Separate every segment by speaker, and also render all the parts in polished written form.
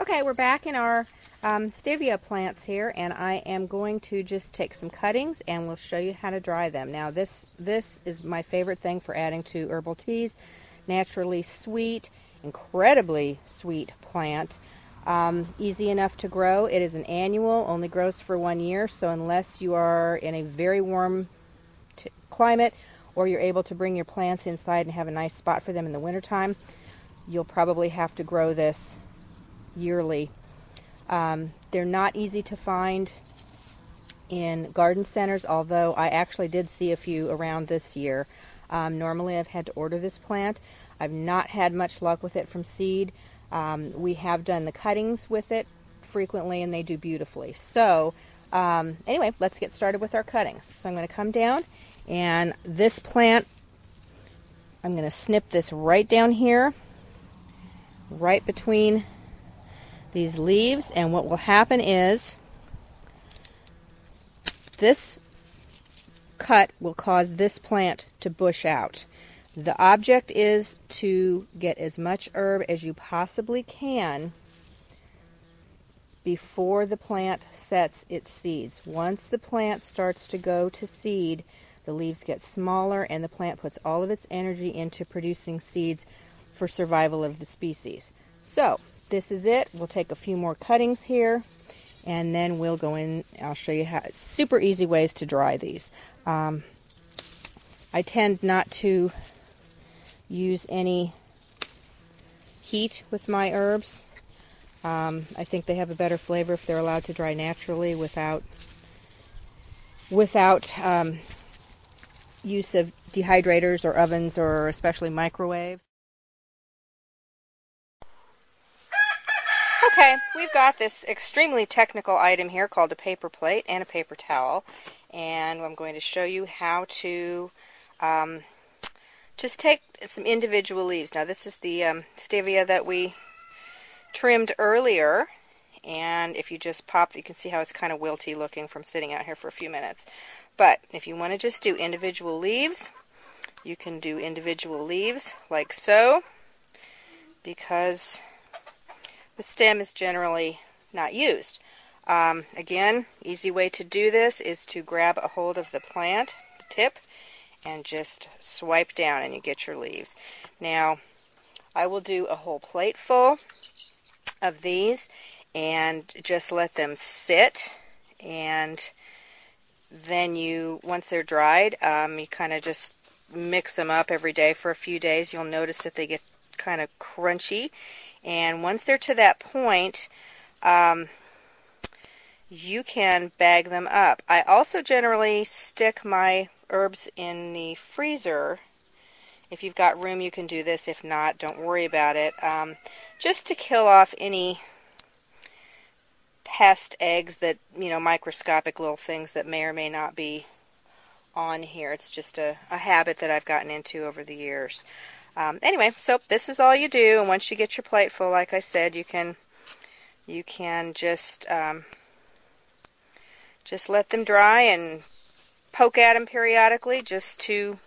Speaker 1: Okay, we're back in our Stevia plants here, and I am going to just take some cuttings and we'll show you how to dry them. Now this is my favorite thing for adding to herbal teas. Naturally sweet, incredibly sweet plant. Easy enough to grow. It is an annual, only grows for 1 year, so unless you are in a very warm climate or you're able to bring your plants inside and have a nice spot for them in the wintertime, you'll probably have to grow this yearly. They're not easy to find in garden centers, although I actually did see a few around this year. Normally I've had to order this plant. I've not had much luck with it from seed. We have done the cuttings with it frequently and they do beautifully. So anyway, let's get started with our cuttings. So I'm going to come down, and this plant, I'm going to snip this right down here, right between these leaves, and what will happen is this cut will cause this plant to bush out. The object is to get as much herb as you possibly can before the plant sets its seeds. Once the plant starts to go to seed, the leaves get smaller and the plant puts all of its energy into producing seeds for survival of the species. So this is it. We'll take a few more cuttings here, and then we'll go in. I'll show you how. It's super easy ways to dry these. I tend not to use any heat with my herbs. I think they have a better flavor if they're allowed to dry naturally without use of dehydrators or ovens, or especially microwaves. Okay, we've got this extremely technical item here called a paper plate and a paper towel, and I'm going to show you how to just take some individual leaves. Now this is the Stevia that we trimmed earlier, and if you just pop, you can see how it's kind of wilty looking from sitting out here for a few minutes. But if you want to just do individual leaves, you can do individual leaves like so, because the stem is generally not used. Again, easy way to do this is to grab a hold of the plant, the tip, and just swipe down and you get your leaves. Now, I will do a whole plate full of these and just let them sit, and then once they're dried, you kind of just mix them up every day for a few days. You'll notice that they get kind of crunchy. And once they're to that point, you can bag them up. I also generally stick my herbs in the freezer. If you've got room, you can do this. If not, don't worry about it. Just to kill off any pest eggs that, microscopic little things that may or may not be on here. It's just a habit that I've gotten into over the years. Anyway, so this is all you do, and once you get your plate full, like I said, you can just let them dry and poke at them periodically just to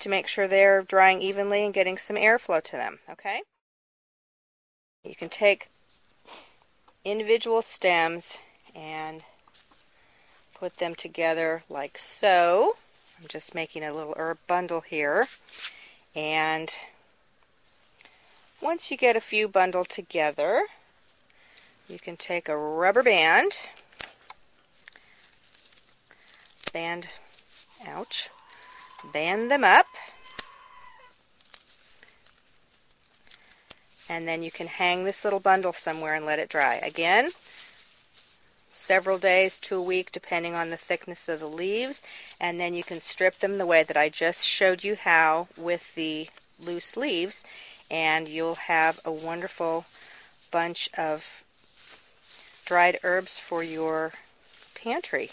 Speaker 1: make sure they're drying evenly and getting some airflow to them. Okay? You can take individual stems and put them together like so. I'm just making a little herb bundle here. And once you get a few bundled together, you can take a rubber band, band them up, and then you can hang this little bundle somewhere and let it dry. Again, several days to a week depending on the thickness of the leaves, and then you can strip them the way that I just showed you how with the loose leaves, and you'll have a wonderful bunch of dried herbs for your pantry.